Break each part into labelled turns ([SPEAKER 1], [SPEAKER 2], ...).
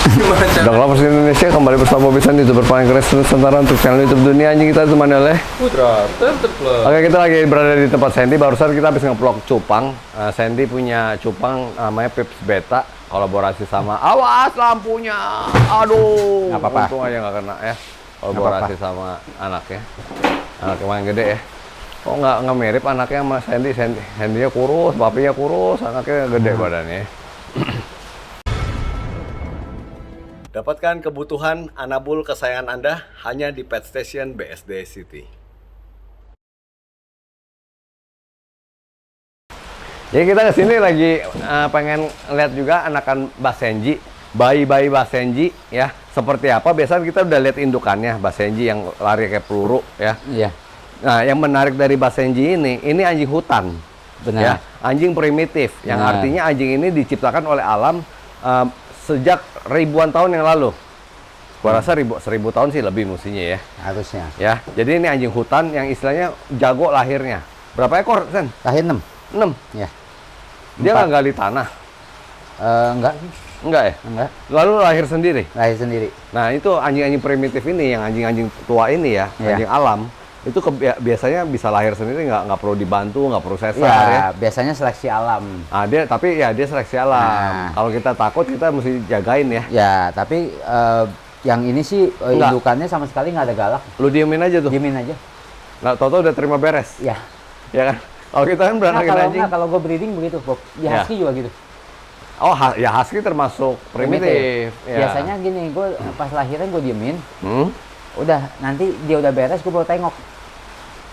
[SPEAKER 1] Dok Lovers Indonesia kembali bersama Bobby San, YouTuber paling keren Nusantara untuk channel YouTube dunia anjing. Kita ditemani oleh
[SPEAKER 2] Putra Terteplek.
[SPEAKER 1] Oke, kita lagi berada di tempat Sandy. Barusan kita habis nge-vlog cupang. Sandy punya cupang namanya Pips Beta, kolaborasi sama awas lampunya. Aduh,
[SPEAKER 3] nggak apa-apa.
[SPEAKER 1] untung aja nggak kena ya. Kolaborasi sama anaknya. Anaknya main gede ya. Kok nggak mirip anaknya sama Sandy? Sandy-nya kurus, papinya kurus, anaknya gede badannya. Dapatkan kebutuhan anabul kesayangan Anda hanya di Pet Station BSD City. Jadi kita kesini lagi pengen lihat juga anakan Basenji, bayi-bayi Basenji ya. Seperti apa? Biasanya kita udah lihat indukannya Basenji yang lari kayak peluru ya.
[SPEAKER 3] Iya.
[SPEAKER 1] Nah, yang menarik dari Basenji ini anjing hutan.
[SPEAKER 3] Benar.
[SPEAKER 1] Ya, anjing primitif, yang artinya anjing ini diciptakan oleh alam sejak ribuan tahun yang lalu. Gua rasa 1000 tahun sih lebih mestinya ya.
[SPEAKER 3] Harusnya.
[SPEAKER 1] Ya, jadi ini anjing hutan yang istilahnya jago lahirnya. Berapa ekor, Sen?
[SPEAKER 3] Lahir 6.
[SPEAKER 1] 6.
[SPEAKER 3] Ya.
[SPEAKER 1] Dia nggak gali tanah.
[SPEAKER 3] Enggak.
[SPEAKER 1] Enggak ya?
[SPEAKER 3] Enggak.
[SPEAKER 1] Lalu lahir sendiri.
[SPEAKER 3] Lahir sendiri.
[SPEAKER 1] Nah, itu anjing-anjing primitif ini, yang anjing-anjing tua ini ya,
[SPEAKER 3] Ya.
[SPEAKER 1] anjing alam, itu biasanya bisa lahir sendiri, nggak perlu dibantu, nggak perlu sesar
[SPEAKER 3] Ya,
[SPEAKER 1] ya.
[SPEAKER 3] biasanya seleksi alam.
[SPEAKER 1] Nah, dia seleksi alam.
[SPEAKER 3] Nah.
[SPEAKER 1] Kalau kita takut, kita mesti jagain ya.
[SPEAKER 3] Ya, tapi yang ini sih
[SPEAKER 1] Enggak.
[SPEAKER 3] indukannya sama sekali nggak ada galak.
[SPEAKER 1] Lu diemin aja tuh.
[SPEAKER 3] Diemin aja.
[SPEAKER 1] Nah, tau-tau udah terima beres.
[SPEAKER 3] Ya.
[SPEAKER 1] Ya kan? Kalau kita kan
[SPEAKER 3] Nah,
[SPEAKER 1] beranakin anjing.
[SPEAKER 3] kalau gue breeding begitu, Bob. Di
[SPEAKER 1] Ya.
[SPEAKER 3] husky juga gitu.
[SPEAKER 1] Oh, ya husky termasuk primitif. Ya.
[SPEAKER 3] Biasanya gini, gue pas lahiran gue diemin.
[SPEAKER 1] Hmm?
[SPEAKER 3] Udah, nanti dia udah beres, gue baru tengok.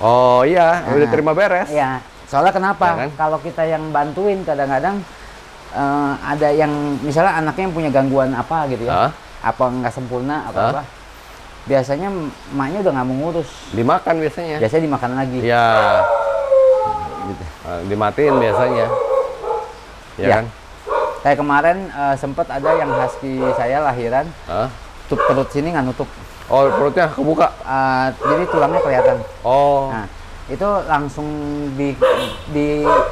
[SPEAKER 1] Oh iya, udah
[SPEAKER 3] Nah,
[SPEAKER 1] terima beres.
[SPEAKER 3] Ya, soalnya kenapa?
[SPEAKER 1] Ya kan?
[SPEAKER 3] Kalau kita yang bantuin kadang-kadang ada yang misalnya anaknya yang punya gangguan apa gitu ya, apa nggak sempurna apa. Biasanya emaknya udah nggak mau ngurus.
[SPEAKER 1] Dimakan biasanya.
[SPEAKER 3] Biasanya dimakan lagi.
[SPEAKER 1] Ya,
[SPEAKER 3] Gitu.
[SPEAKER 1] dimatiin biasanya. Ya,
[SPEAKER 3] Ya.
[SPEAKER 1] kan?
[SPEAKER 3] Kayak kemarin sempet ada yang husky saya lahiran,
[SPEAKER 1] Hah?
[SPEAKER 3] perut sini nggak nutup,
[SPEAKER 1] Oh, perutnya kebuka.
[SPEAKER 3] jadi tulangnya kelihatan.
[SPEAKER 1] Oh.
[SPEAKER 3] Nah, itu langsung di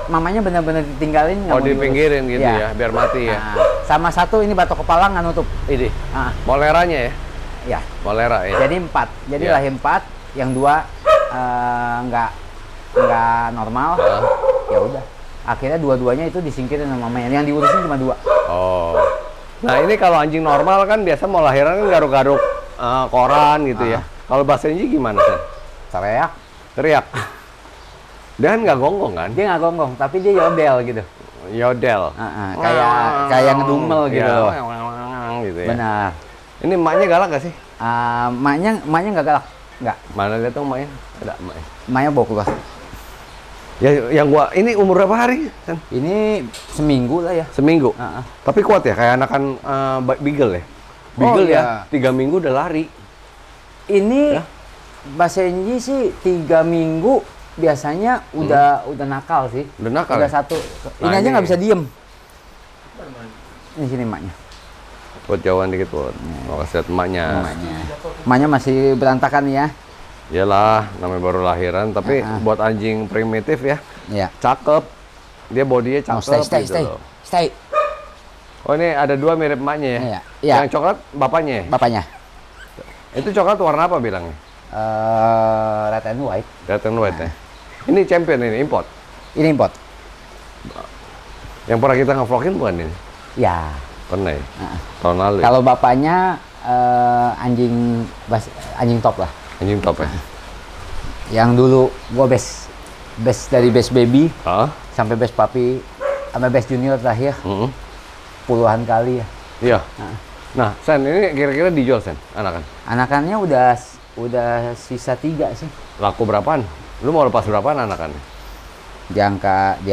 [SPEAKER 3] mamanya benar-benar ditinggalin. nggak
[SPEAKER 1] Oh,
[SPEAKER 3] mau diurus.
[SPEAKER 1] dipinggirin gitu ya, biar mati ya.
[SPEAKER 3] Nah, sama satu ini batok kepala nggak nutup.
[SPEAKER 1] Ini,
[SPEAKER 3] Nah,
[SPEAKER 1] moleranya ya?
[SPEAKER 3] ya.
[SPEAKER 1] Molera ya?
[SPEAKER 3] Jadi 4. Jadi
[SPEAKER 1] Ya.
[SPEAKER 3] lahir 4, yang 2 nggak normal. Ya udah. Akhirnya dua-duanya itu disingkirin sama mamanya. Yang diurusin cuma 2.
[SPEAKER 1] Oh. Nah, ini kalau anjing normal kan biasa mau lahiran kan garuk-garuk koran gitu ya. Kalau Basenji gimana, Sen?
[SPEAKER 3] Teriak.
[SPEAKER 1] Teriak. Dia kan nggak gonggong kan?
[SPEAKER 3] Dia nggak gonggong, tapi dia yodel gitu.
[SPEAKER 1] Yodel.
[SPEAKER 3] Kayak ngedumel gitu loh.
[SPEAKER 1] Gitu ya.
[SPEAKER 3] Benar.
[SPEAKER 1] Ini emaknya galak nggak sih?
[SPEAKER 3] Emaknya nggak galak. Nggak.
[SPEAKER 1] Mana lihat dong emaknya? Ada emaknya.
[SPEAKER 3] Emaknya bawa keluar.
[SPEAKER 1] Ya, yang gua ini umur berapa hari, Sen?
[SPEAKER 3] Ini seminggu lah ya.
[SPEAKER 1] Seminggu.
[SPEAKER 3] Ah, ah.
[SPEAKER 1] Tapi kuat ya, kayak anakan Beagle ya. Beagle
[SPEAKER 3] iya.
[SPEAKER 1] ya, 3 minggu udah lari.
[SPEAKER 3] Ini
[SPEAKER 1] Ya.
[SPEAKER 3] Basenji sih 3 minggu biasanya udah nakal sih.
[SPEAKER 1] Udah nakal
[SPEAKER 3] Udah
[SPEAKER 1] ya?
[SPEAKER 3] satu.
[SPEAKER 1] Nah,
[SPEAKER 3] Ini aja
[SPEAKER 1] ini-
[SPEAKER 3] nggak bisa diem. Ini sini emaknya.
[SPEAKER 1] Buat jauhan dikit, buat. Mau kasih lihat emaknya.
[SPEAKER 3] Emaknya masih berantakan ya.
[SPEAKER 1] Iyalah, namanya baru lahiran, tapi
[SPEAKER 3] Ah, ah.
[SPEAKER 1] buat anjing primitif ya,
[SPEAKER 3] Iya.
[SPEAKER 1] cakep. Dia bodinya
[SPEAKER 3] Mau
[SPEAKER 1] cakep
[SPEAKER 3] stay.
[SPEAKER 1] gitu loh.
[SPEAKER 3] Stay.
[SPEAKER 1] Oh, ini ada 2 mirip emaknya ya?
[SPEAKER 3] Iya, iya.
[SPEAKER 1] Yang coklat bapaknya ya?
[SPEAKER 3] Bapaknya.
[SPEAKER 1] Itu coklat warna apa bilangnya?
[SPEAKER 3] Red and white.
[SPEAKER 1] Red and white ya? Ini champion ini, import.
[SPEAKER 3] Ini import.
[SPEAKER 1] Yang pernah kita nge-vlogin bukan ini?
[SPEAKER 3] Ya.
[SPEAKER 1] Pernah ya?
[SPEAKER 3] Ah.
[SPEAKER 1] Tahun lalu ya?
[SPEAKER 3] Kalau bapaknya anjing top lah.
[SPEAKER 1] Anjing top ya?
[SPEAKER 3] Yang dulu gua best dari best baby
[SPEAKER 1] Hah?
[SPEAKER 3] sampai best puppy sampai best junior terakhir puluhan kali ya.
[SPEAKER 1] Iya. Nah, Sen, ini kira-kira dijual, Sen, anakan?
[SPEAKER 3] Anakannya udah sisa 3 sih.
[SPEAKER 1] Laku berapaan? Lu mau lepas berapaan anakannya?
[SPEAKER 3] Di angka di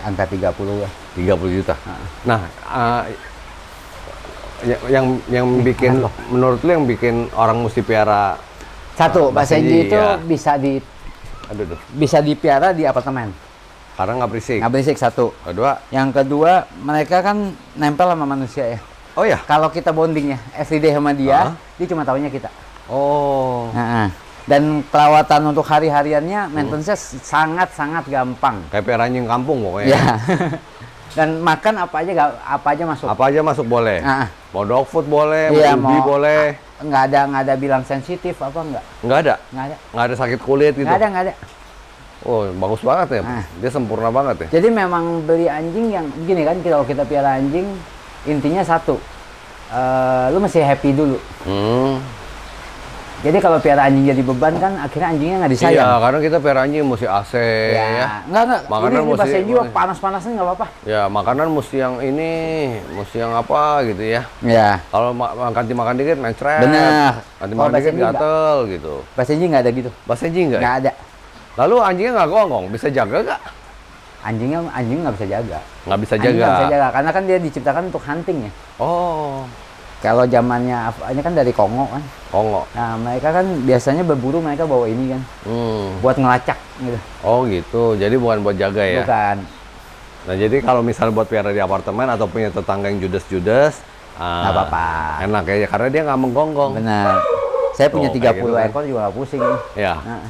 [SPEAKER 3] angka 30 lah.
[SPEAKER 1] 30 juta. Nah, yang bikin, menurut lu yang bikin orang mesti piara
[SPEAKER 3] Satu, Basenji itu
[SPEAKER 1] ya.
[SPEAKER 3] bisa
[SPEAKER 1] Aduh,
[SPEAKER 3] dipiara di apartemen.
[SPEAKER 1] karena nggak berisik.
[SPEAKER 3] Nggak berisik, satu.
[SPEAKER 1] Kedua,
[SPEAKER 3] Yang kedua, mereka kan nempel sama manusia ya.
[SPEAKER 1] oh ya?
[SPEAKER 3] Kalau kita bondingnya everyday sama dia, dia cuma taunya kita.
[SPEAKER 1] Oh,
[SPEAKER 3] Nah, dan perawatan untuk hari-hariannya maintenance-nya sangat-sangat gampang.
[SPEAKER 1] kayak piara anjing kampung pokoknya.
[SPEAKER 3] Ya. Dan makan apa aja masuk.
[SPEAKER 1] Apa aja masuk boleh.
[SPEAKER 3] Ah,
[SPEAKER 1] Mau dog food boleh,
[SPEAKER 3] Iya,
[SPEAKER 1] mau ubi
[SPEAKER 3] mau-
[SPEAKER 1] boleh.
[SPEAKER 3] nggak ada bilang sensitif apa nggak?
[SPEAKER 1] Nggak ada.
[SPEAKER 3] Nggak ada.
[SPEAKER 1] Sakit kulit gitu.
[SPEAKER 3] Nggak ada.
[SPEAKER 1] Oh, bagus banget ya.
[SPEAKER 3] Ah.
[SPEAKER 1] Dia sempurna banget ya.
[SPEAKER 3] Jadi memang beli anjing yang gini kan, kalau kita piara anjing intinya satu, lu mesti happy dulu. Jadi kalau piara anjing jadi beban kan akhirnya anjingnya nggak disayang.
[SPEAKER 1] Iya, karena kita piara anjing mesti AC ya.
[SPEAKER 3] Enggak.
[SPEAKER 1] Makanan
[SPEAKER 3] Ini
[SPEAKER 1] mesti-
[SPEAKER 3] bahasa juga panas-panasnya nggak apa-apa.
[SPEAKER 1] Ya, makanan mesti yang ini, mesti yang apa gitu ya.
[SPEAKER 3] Ya.
[SPEAKER 1] Kalau makan dikit mencret.
[SPEAKER 3] Benar.
[SPEAKER 1] Ganti
[SPEAKER 3] Kalau
[SPEAKER 1] makan
[SPEAKER 3] bahasa
[SPEAKER 1] dikit
[SPEAKER 3] Inggris
[SPEAKER 1] gatel gitu.
[SPEAKER 3] Bahasa anjing nggak ada gitu.
[SPEAKER 1] Bahasa anjing nggak?
[SPEAKER 3] Nggak ada.
[SPEAKER 1] Lalu anjingnya nggak gonggong, bisa jaga nggak?
[SPEAKER 3] Anjing nggak bisa jaga.
[SPEAKER 1] Nggak bisa
[SPEAKER 3] Anjing
[SPEAKER 1] jaga.
[SPEAKER 3] nggak bisa jaga karena kan dia diciptakan untuk hunting ya.
[SPEAKER 1] Oh,
[SPEAKER 3] Kalau zamannya ini kan dari Kongo kan.
[SPEAKER 1] Kongo.
[SPEAKER 3] Nah mereka kan biasanya berburu mereka bawa ini kan buat ngelacak gitu.
[SPEAKER 1] Oh gitu, jadi bukan buat jaga ya?
[SPEAKER 3] Bukan.
[SPEAKER 1] Nah jadi kalau misalnya buat piara di apartemen atau punya tetangga yang judes-judes,
[SPEAKER 3] Nggak apa-apa.
[SPEAKER 1] enak ya, karena dia nggak menggonggong.
[SPEAKER 3] Benar. Saya punya
[SPEAKER 1] Tuh,
[SPEAKER 3] 30
[SPEAKER 1] kayak gitu kan.
[SPEAKER 3] ekor juga nggak pusing.
[SPEAKER 1] Ya,
[SPEAKER 3] Nah.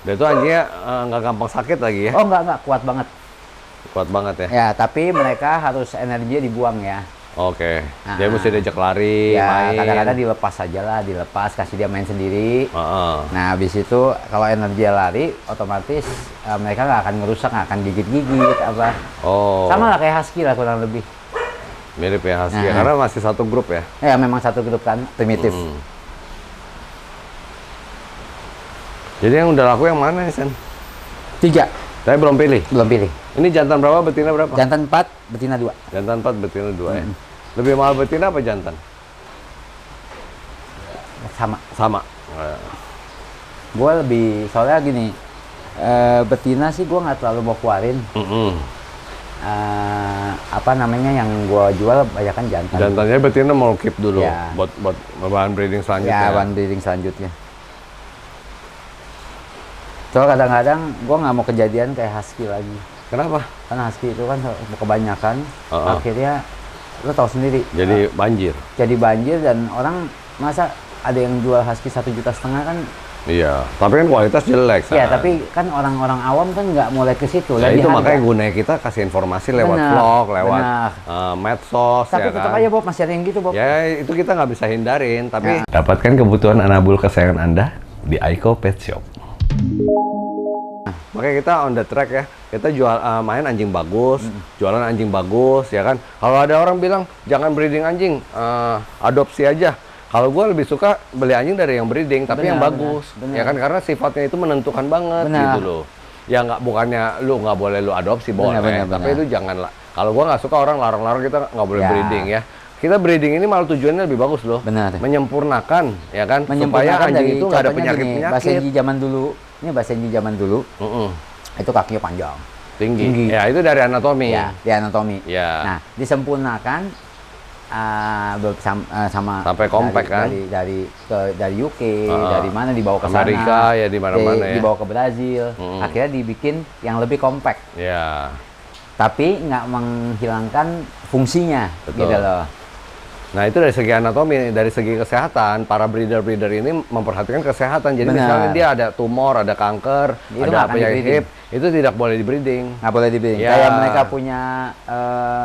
[SPEAKER 1] dan itu anjingnya nggak gampang sakit lagi ya?
[SPEAKER 3] Oh nggak kuat banget.
[SPEAKER 1] Kuat banget ya?
[SPEAKER 3] Ya tapi mereka harus energinya dibuang ya.
[SPEAKER 1] Oke,
[SPEAKER 3] Nah.
[SPEAKER 1] dia mesti diajak lari,
[SPEAKER 3] Ya
[SPEAKER 1] main.
[SPEAKER 3] kadang-kadang dilepas saja lah, kasih dia main sendiri.
[SPEAKER 1] Heeh.
[SPEAKER 3] Nah habis itu kalau energi lari, otomatis mereka nggak akan ngerusak, nggak akan gigit-gigit apa.
[SPEAKER 1] Oh,
[SPEAKER 3] Sama lah kayak husky lah kurang lebih.
[SPEAKER 1] mirip ya husky,
[SPEAKER 3] Nah.
[SPEAKER 1] karena masih satu grup ya?
[SPEAKER 3] Ya memang satu grup kan, primitif.
[SPEAKER 1] Jadi yang udah laku yang mana ya, Sen?
[SPEAKER 3] 3,
[SPEAKER 1] Saya belum pilih.
[SPEAKER 3] belum pilih.
[SPEAKER 1] Ini jantan berapa, betina berapa?
[SPEAKER 3] Jantan 4, betina 2.
[SPEAKER 1] Jantan 4, betina 2 ya? Lebih mahal betina apa jantan?
[SPEAKER 3] Sama.
[SPEAKER 1] Sama.
[SPEAKER 3] Gue lebih, soalnya gini, betina sih gue nggak terlalu mau keluarin. Apa namanya yang gue jual banyak kan jantan.
[SPEAKER 1] Jantannya betina mau keep dulu
[SPEAKER 3] Ya.
[SPEAKER 1] buat bahan breeding selanjutnya.
[SPEAKER 3] Ya, one breeding selanjutnya. Soalnya kadang-kadang gue nggak mau kejadian kayak husky lagi.
[SPEAKER 1] Kenapa?
[SPEAKER 3] Karena husky itu kan kebanyakan, akhirnya lo tahu sendiri.
[SPEAKER 1] Jadi banjir.
[SPEAKER 3] Jadi banjir dan orang masa ada yang jual husky 1,5 juta kan.
[SPEAKER 1] Iya. Tapi kan kualitas jelek.
[SPEAKER 3] Ya,
[SPEAKER 1] San.
[SPEAKER 3] tapi kan orang-orang awam kan nggak mulai ke situ.
[SPEAKER 1] Ya
[SPEAKER 3] lihat di
[SPEAKER 1] itu
[SPEAKER 3] harga.
[SPEAKER 1] makanya gunanya kita kasih informasi lewat
[SPEAKER 3] Benar,
[SPEAKER 1] vlog, lewat
[SPEAKER 3] benar.
[SPEAKER 1] medsos,
[SPEAKER 3] Tapi
[SPEAKER 1] ya
[SPEAKER 3] tetap
[SPEAKER 1] kan?
[SPEAKER 3] aja Bob, masih ada yang gitu Bob.
[SPEAKER 1] Ya itu kita nggak bisa hindarin, tapi
[SPEAKER 3] Ya.
[SPEAKER 1] dapatkan kebutuhan anabul kesayangan Anda di Aiko Pet Shop. Makanya kita on the track ya, kita jual main anjing bagus, jualan anjing bagus, ya kan? Kalau ada orang bilang jangan breeding anjing, adopsi aja. Kalau gue lebih suka beli anjing dari yang breeding, tapi
[SPEAKER 3] Benar,
[SPEAKER 1] yang bagus,
[SPEAKER 3] benar.
[SPEAKER 1] ya kan? Karena sifatnya itu menentukan banget
[SPEAKER 3] Benar.
[SPEAKER 1] gitu loh. Ya nggak, bukannya lu nggak boleh lu adopsi, boleh,
[SPEAKER 3] Benar,
[SPEAKER 1] tapi
[SPEAKER 3] benar.
[SPEAKER 1] itu janganlah. Kalau gue nggak suka orang larang-larang kita nggak boleh
[SPEAKER 3] Ya.
[SPEAKER 1] breeding ya. Kita breeding ini malah tujuannya lebih bagus loh.
[SPEAKER 3] Benar.
[SPEAKER 1] Menyempurnakan, ya kan? Supaya
[SPEAKER 3] Menyempurnakan
[SPEAKER 1] anjing
[SPEAKER 3] dari
[SPEAKER 1] itu nggak ada
[SPEAKER 3] contohnya gini,
[SPEAKER 1] penyakit-penyakit.
[SPEAKER 3] Basenji zaman dulu, ini Basenji zaman dulu,
[SPEAKER 1] Mm-mm.
[SPEAKER 3] itu kakinya panjang.
[SPEAKER 1] Tinggi.
[SPEAKER 3] Tinggi.
[SPEAKER 1] Ya itu dari anatomi.
[SPEAKER 3] Ya, di anatomi.
[SPEAKER 1] Ya.
[SPEAKER 3] Nah, disempurnakan sama
[SPEAKER 1] Sampai compact, kan?
[SPEAKER 3] dari UK, dari mana dibawa ke sana.
[SPEAKER 1] Amerika, ya, di mana-mana ya.
[SPEAKER 3] Dibawa ke Brazil.
[SPEAKER 1] Mm.
[SPEAKER 3] Akhirnya dibikin yang lebih compact.
[SPEAKER 1] Ya.
[SPEAKER 3] Tapi nggak menghilangkan fungsinya,
[SPEAKER 1] Betul.
[SPEAKER 3] gitu loh.
[SPEAKER 1] Nah itu dari segi anatomi, dari segi kesehatan, para breeder-breeder ini memperhatikan kesehatan. Jadi
[SPEAKER 3] Benar.
[SPEAKER 1] misalnya dia ada tumor, ada kanker,
[SPEAKER 3] Itu nggak
[SPEAKER 1] ada
[SPEAKER 3] akan
[SPEAKER 1] penyakit
[SPEAKER 3] di-breeding.
[SPEAKER 1] hip, itu tidak boleh di-breeding.
[SPEAKER 3] Nggak boleh dibeli.
[SPEAKER 1] Ya.
[SPEAKER 3] Kayak mereka punya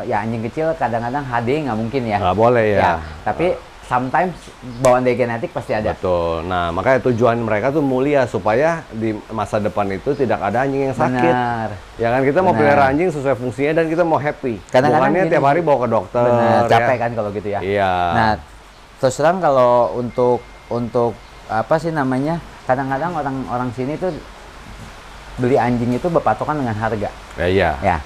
[SPEAKER 3] ya anjing kecil kadang-kadang HD nggak mungkin ya.
[SPEAKER 1] Nggak boleh ya.
[SPEAKER 3] Tapi sometimes bawaan dari genetik pasti ada.
[SPEAKER 1] Betul. Nah makanya tujuan mereka tuh mulia supaya di masa depan itu tidak ada anjing yang sakit.
[SPEAKER 3] Benar.
[SPEAKER 1] Ya kan kita mau
[SPEAKER 3] Benar.
[SPEAKER 1] pelihara anjing sesuai fungsinya dan kita mau happy.
[SPEAKER 3] Kadang-kadang
[SPEAKER 1] Bukannya
[SPEAKER 3] gini,
[SPEAKER 1] tiap hari bawa ke dokter.
[SPEAKER 3] Benar, capek
[SPEAKER 1] ya.
[SPEAKER 3] kan kalau gitu ya.
[SPEAKER 1] Iya.
[SPEAKER 3] Nah, terus terang kalau untuk apa sih namanya? Kadang-kadang orang sini tuh beli anjing itu berpatokan dengan harga.
[SPEAKER 1] Ya, iya.
[SPEAKER 3] Ya.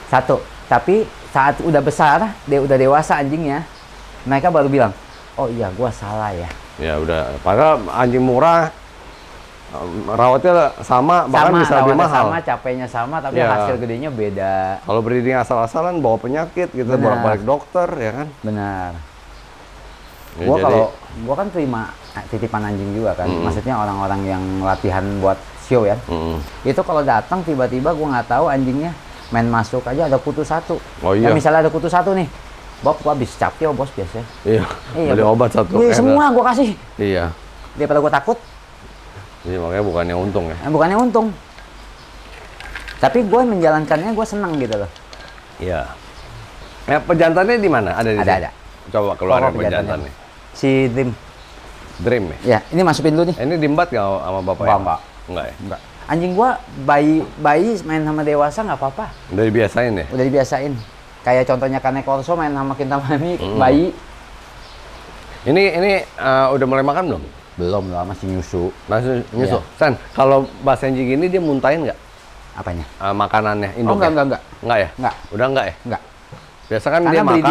[SPEAKER 3] Satu. Tapi saat udah besar, dia udah dewasa anjingnya, mereka baru bilang, "Oh iya, gua salah ya."
[SPEAKER 1] Ya udah. Padahal anjing murah rawatnya sama, bahkan bisa lebih
[SPEAKER 3] rawatnya
[SPEAKER 1] mahal.
[SPEAKER 3] sama, capeknya sama, tapi
[SPEAKER 1] Ya.
[SPEAKER 3] hasil gedenya beda.
[SPEAKER 1] Kalau breeding asal-asalan bawa penyakit, kita
[SPEAKER 3] Benar.
[SPEAKER 1] bolak-balik dokter, ya kan?
[SPEAKER 3] Benar.
[SPEAKER 1] Ya,
[SPEAKER 3] Gua kan terima titipan anjing juga kan.
[SPEAKER 1] Mm-mm.
[SPEAKER 3] Maksudnya orang-orang yang latihan buat show ya.
[SPEAKER 1] Mm-mm.
[SPEAKER 3] Itu kalau datang tiba-tiba gua nggak tahu anjingnya main masuk aja ada kutu satu.
[SPEAKER 1] Oh, iya.
[SPEAKER 3] Ya, misalnya ada kutu satu nih. Bob, gua habis capio bos biasanya.
[SPEAKER 1] Iya.
[SPEAKER 3] Iya,
[SPEAKER 1] Beli
[SPEAKER 3] Bang.
[SPEAKER 1] obat satu.
[SPEAKER 3] Beli semua gua kasih.
[SPEAKER 1] Iya.
[SPEAKER 3] Daripada gua takut,
[SPEAKER 1] Jadi makanya bukannya untung ya.
[SPEAKER 3] bukannya untung. Tapi gua menjalankannya gua senang gitu loh.
[SPEAKER 1] Iya. Ya, pejantannya di mana? Ada di
[SPEAKER 3] Ada,
[SPEAKER 1] sini?
[SPEAKER 3] ada.
[SPEAKER 1] Coba keluarin
[SPEAKER 3] Pokok pejantannya.
[SPEAKER 1] pejantannya.
[SPEAKER 3] Si Dream.
[SPEAKER 1] Dream ya?
[SPEAKER 3] Ya, ini masukin dulu nih.
[SPEAKER 1] Ini diembat nggak sama bapak?
[SPEAKER 3] Enggak,
[SPEAKER 1] ya?
[SPEAKER 3] enggak.
[SPEAKER 1] Enggak ya?
[SPEAKER 3] Enggak. Anjing gua bayi main sama dewasa nggak apa-apa.
[SPEAKER 1] Udah dibiasain ya?
[SPEAKER 3] Udah dibiasain. Kayak contohnya Kane Corso main sama Kintamani, bayi.
[SPEAKER 1] Ini udah mulai makan belum?
[SPEAKER 3] Belum lah, masih nyusu.
[SPEAKER 1] Masih nyusu.
[SPEAKER 3] Iya.
[SPEAKER 1] San, kalau Basenji gini dia muntahin nggak
[SPEAKER 3] Apanya?
[SPEAKER 1] makanannya?
[SPEAKER 3] Oh,
[SPEAKER 1] Induknya?
[SPEAKER 3] enggak.
[SPEAKER 1] Enggak ya?
[SPEAKER 3] Enggak.
[SPEAKER 1] Udah enggak ya?
[SPEAKER 3] Enggak.
[SPEAKER 1] Biasa kan dia
[SPEAKER 3] Karena
[SPEAKER 1] makan.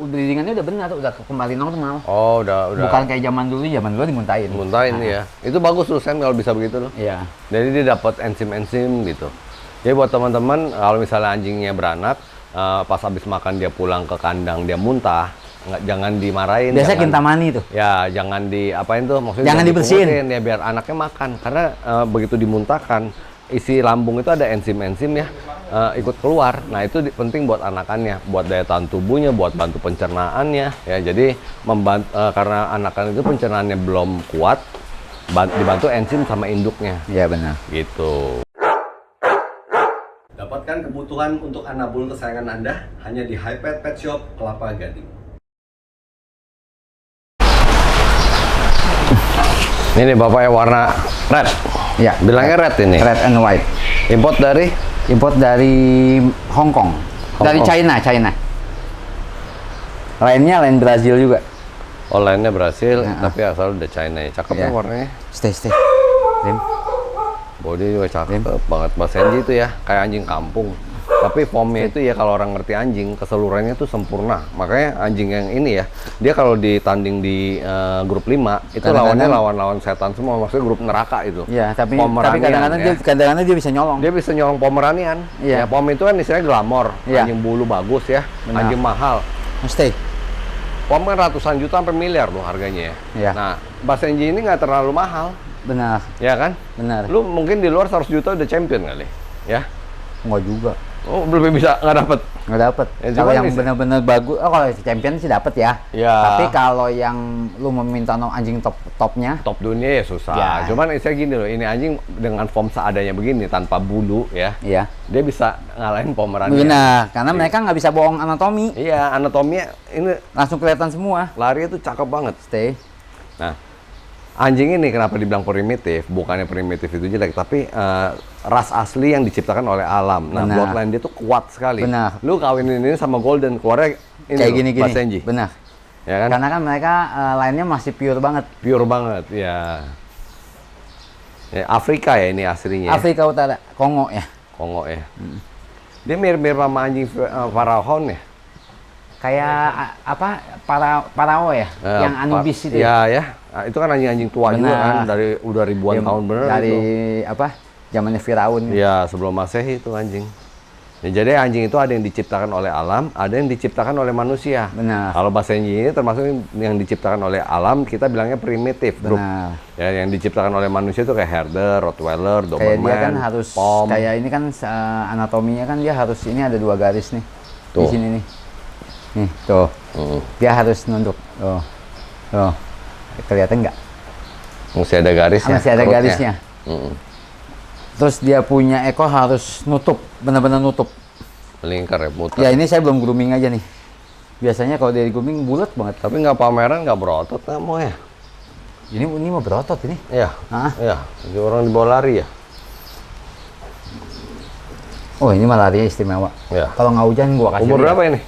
[SPEAKER 3] breedingannya udah benar, udah kembali normal.
[SPEAKER 1] Oh, udah.
[SPEAKER 3] Bukan kayak zaman dulu dimuntahin.
[SPEAKER 1] Muntahin ya. Itu bagus tuh Sen kalau bisa begitu loh.
[SPEAKER 3] Iya.
[SPEAKER 1] Jadi dia dapat enzim-enzim gitu. Jadi buat teman-teman kalau misalnya anjingnya beranak, pas habis makan dia pulang ke kandang dia muntah, jangan dimarahin.
[SPEAKER 3] Biasa
[SPEAKER 1] jangan-
[SPEAKER 3] Kintamani tuh.
[SPEAKER 1] Ya, jangan diapain tuh, maksudnya
[SPEAKER 3] Jangan dibersihin.
[SPEAKER 1] dipungutin, ya biar anaknya makan. Karena begitu dimuntahkan, isi lambung itu ada enzim-enzim ya, ikut keluar. Nah, itu penting buat anakannya, buat daya tahan tubuhnya, buat bantu pencernaannya. Ya, jadi karena anakan itu pencernaannya belum kuat, dibantu enzim sama induknya.
[SPEAKER 3] Iya benar.
[SPEAKER 1] Gitu. Dapatkan kebutuhan untuk anabul kesayangan Anda hanya di Hypet Pet Shop Kelapa Gading. Ini bapaknya warna red.
[SPEAKER 3] Iya.
[SPEAKER 1] Bilangnya red ini.
[SPEAKER 3] Red and white.
[SPEAKER 1] Import dari
[SPEAKER 3] Import dari Hong Kong. Dari
[SPEAKER 1] Kong.
[SPEAKER 3] China. Lainnya lain Brazil juga.
[SPEAKER 1] online-nya Brasil,
[SPEAKER 3] Ya.
[SPEAKER 1] tapi asal udah China ya. Cakep ya
[SPEAKER 3] Ya.
[SPEAKER 1] warnanya.
[SPEAKER 3] Stay. Rim.
[SPEAKER 1] Body juga cakep banget. Basenji itu ya, kayak anjing kampung. Tapi formnya itu ya kalau orang ngerti anjing, keseluruhannya tuh sempurna. Makanya anjing yang ini ya, dia kalau ditanding di grup 5, itu
[SPEAKER 3] Kadang-kadang-
[SPEAKER 1] lawannya lawan-lawan setan semua. Maksudnya grup neraka itu.
[SPEAKER 3] Iya, tapi
[SPEAKER 1] Pomeranian,
[SPEAKER 3] kadang-kadang dia bisa nyolong.
[SPEAKER 1] Dia bisa nyolong Pomeranian.
[SPEAKER 3] Iya.
[SPEAKER 1] Ya, Pom itu kan istilahnya glamor.
[SPEAKER 3] Iya.
[SPEAKER 1] Anjing bulu bagus ya,
[SPEAKER 3] Benar.
[SPEAKER 1] anjing mahal.
[SPEAKER 3] Stay.
[SPEAKER 1] Pom kan ratusan juta sampai miliar loh harganya ya.
[SPEAKER 3] Iya.
[SPEAKER 1] Nah, Basenji ini nggak terlalu mahal,
[SPEAKER 3] Benar.
[SPEAKER 1] ya kan?
[SPEAKER 3] Benar.
[SPEAKER 1] Lu mungkin di luar 100 juta udah champion kali, ya?
[SPEAKER 3] Enggak juga.
[SPEAKER 1] Oh, belum bisa, nggak dapet.
[SPEAKER 3] Nggak dapet.
[SPEAKER 1] Ya,
[SPEAKER 3] Kalau
[SPEAKER 1] cuman
[SPEAKER 3] yang
[SPEAKER 1] bisa-
[SPEAKER 3] benar-benar bagus, kalau champion sih dapet ya.
[SPEAKER 1] Ya.
[SPEAKER 3] Tapi kalau yang lu meminta anjing topnya,
[SPEAKER 1] Top dunia ya susah.
[SPEAKER 3] Ya.
[SPEAKER 1] Cuman saya gini loh, ini anjing dengan form seadanya begini, tanpa bulu ya,
[SPEAKER 3] iya.
[SPEAKER 1] dia bisa ngalahin Pomeranian.
[SPEAKER 3] Benar, karena mereka nggak bisa bohong anatomi,
[SPEAKER 1] Iya, anatominya ini
[SPEAKER 3] langsung kelihatan semua.
[SPEAKER 1] lari itu cakep banget.
[SPEAKER 3] Stay.
[SPEAKER 1] Nah, anjing ini kenapa dibilang primitif? Bukannya primitif itu jelek, tapi ras asli yang diciptakan oleh alam. Nah,
[SPEAKER 3] Benar.
[SPEAKER 1] bloodline dia tuh kuat sekali.
[SPEAKER 3] Benar.
[SPEAKER 1] Lu kawinin ini sama Golden, keluarnya ini
[SPEAKER 3] Kayak
[SPEAKER 1] loh,
[SPEAKER 3] gini-gini.
[SPEAKER 1] Basenji.
[SPEAKER 3] Benar.
[SPEAKER 1] Ya kan?
[SPEAKER 3] Karena kan mereka lainnya masih pure banget.
[SPEAKER 1] Pure banget, ya. Ya, Afrika ya ini aslinya.
[SPEAKER 3] Afrika Utara, Kongo ya.
[SPEAKER 1] Kongo ya. Dia mirip-mirip sama anjing Pharaoh ya.
[SPEAKER 3] Kayak Parao ya, yang Anubis itu.
[SPEAKER 1] Ya, ya. Nah, itu kan anjing-anjing tua juga
[SPEAKER 3] Benar.
[SPEAKER 1] kan, dari udah ribuan tahun bener
[SPEAKER 3] Dari
[SPEAKER 1] itu.
[SPEAKER 3] zamannya Firaun.
[SPEAKER 1] Iya, sebelum Masehi itu anjing. Ya, jadi anjing itu ada yang diciptakan oleh alam, ada yang diciptakan oleh manusia.
[SPEAKER 3] Benar.
[SPEAKER 1] Kalau Basenji ini termasuk yang diciptakan oleh alam, kita bilangnya primitif. Grup.
[SPEAKER 3] Benar.
[SPEAKER 1] Ya, yang diciptakan oleh manusia itu kayak Herder, Rottweiler,
[SPEAKER 3] Kayak dia
[SPEAKER 1] Doberman,
[SPEAKER 3] kan harus
[SPEAKER 1] Pom.
[SPEAKER 3] kayak ini kan anatominya kan dia harus ini ada 2 garis nih. Di
[SPEAKER 1] Tuh.
[SPEAKER 3] sini nih. Nih, tuh. Dia harus nunduk. Tuh. Tuh. Kelihatan nggak?
[SPEAKER 1] Masih ada garisnya.
[SPEAKER 3] Masih ada
[SPEAKER 1] perutnya.
[SPEAKER 3] garisnya.
[SPEAKER 1] Mm-mm.
[SPEAKER 3] Terus dia punya ekor harus nutup, benar-benar nutup.
[SPEAKER 1] Melingkar ya, muter.
[SPEAKER 3] Ya ini saya belum grooming aja nih. Biasanya kalau dari grooming bulat banget.
[SPEAKER 1] Tapi nggak pameran, nggak berotot nggak mau ya?
[SPEAKER 3] Ini mau berotot ini.
[SPEAKER 1] Iya.
[SPEAKER 3] Hah?
[SPEAKER 1] Iya. Jadi orang dibawa lari ya?
[SPEAKER 3] Oh ini malah larinya istimewa.
[SPEAKER 1] Iya.
[SPEAKER 3] Kalau nggak hujan gua kasih.
[SPEAKER 1] Umur
[SPEAKER 3] dia
[SPEAKER 1] berapa ini?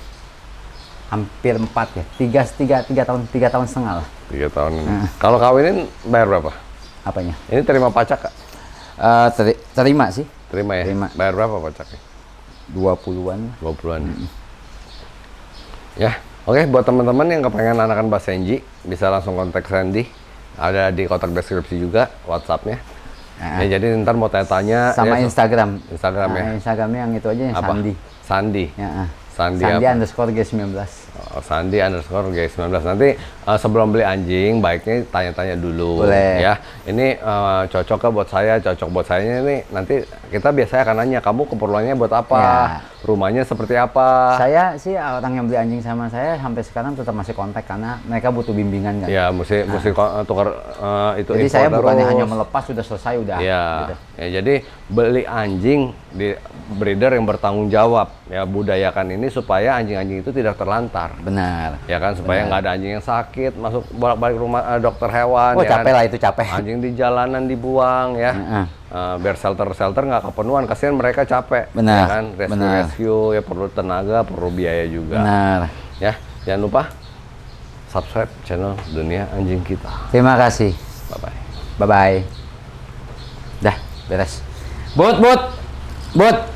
[SPEAKER 3] Hampir 4 ya. 3 tahun setengah lah.
[SPEAKER 1] 3 tahun ini. Kalau kawinin bayar berapa?
[SPEAKER 3] Apanya?
[SPEAKER 1] Ini terima pajak kak?
[SPEAKER 3] Terima sih.
[SPEAKER 1] Terima ya?
[SPEAKER 3] Terima.
[SPEAKER 1] Bayar berapa pajaknya?
[SPEAKER 3] 20-an.
[SPEAKER 1] 20-an. Ya, oke. Buat teman-teman yang kepengen anakan Basenji, bisa langsung kontak Sandy. Ada di kotak deskripsi juga WhatsApp-nya.
[SPEAKER 3] Nah,
[SPEAKER 1] Ya, jadi ntar mau tanya-tanya.
[SPEAKER 3] sama
[SPEAKER 1] ya,
[SPEAKER 3] Instagram.
[SPEAKER 1] Instagram ya?
[SPEAKER 3] Instagramnya yang itu aja yang
[SPEAKER 1] Apa?
[SPEAKER 3] Sandi.
[SPEAKER 1] Sandi.
[SPEAKER 3] Ya,
[SPEAKER 1] Sandi
[SPEAKER 3] Sandi
[SPEAKER 1] apa?
[SPEAKER 3] underscore G19.
[SPEAKER 1] Sandi underscore G19. Nanti sebelum beli anjing, baiknya tanya-tanya dulu.
[SPEAKER 3] Boleh.
[SPEAKER 1] Ya, ini cocok ke buat saya, cocok buat saya ini. Nanti kita biasanya akan nanya, kamu keperluannya buat apa?
[SPEAKER 3] Ya.
[SPEAKER 1] Rumahnya seperti apa?
[SPEAKER 3] Saya sih orang yang beli anjing sama saya sampai sekarang tetap masih kontak karena mereka butuh bimbingan kan.
[SPEAKER 1] Ya, mesti tukar itu.
[SPEAKER 3] Jadi
[SPEAKER 1] info
[SPEAKER 3] saya bukannya
[SPEAKER 1] terus.
[SPEAKER 3] hanya melepas sudah selesai udah.
[SPEAKER 1] Ya,
[SPEAKER 3] Gitu.
[SPEAKER 1] ya, jadi beli anjing di breeder yang bertanggung jawab. Ya, budayakan ini ini supaya anjing-anjing itu tidak terlantar.
[SPEAKER 3] Benar.
[SPEAKER 1] Ya kan, supaya nggak ada anjing yang sakit masuk bolak-balik rumah dokter hewan.
[SPEAKER 3] Oh,
[SPEAKER 1] ya
[SPEAKER 3] capek
[SPEAKER 1] kan?
[SPEAKER 3] lah itu, capek.
[SPEAKER 1] Anjing di jalanan dibuang ya. Biar shelter nggak kepenuhan, kasihan mereka capek.
[SPEAKER 3] Benar,
[SPEAKER 1] Ya kan,
[SPEAKER 3] benar.
[SPEAKER 1] rescue ya perlu tenaga, perlu biaya juga.
[SPEAKER 3] Benar.
[SPEAKER 1] Ya, jangan lupa subscribe channel Dunia Anjing Kita.
[SPEAKER 3] Terima kasih.
[SPEAKER 1] Bye bye.
[SPEAKER 3] Bye bye. Dah, beres. Bud.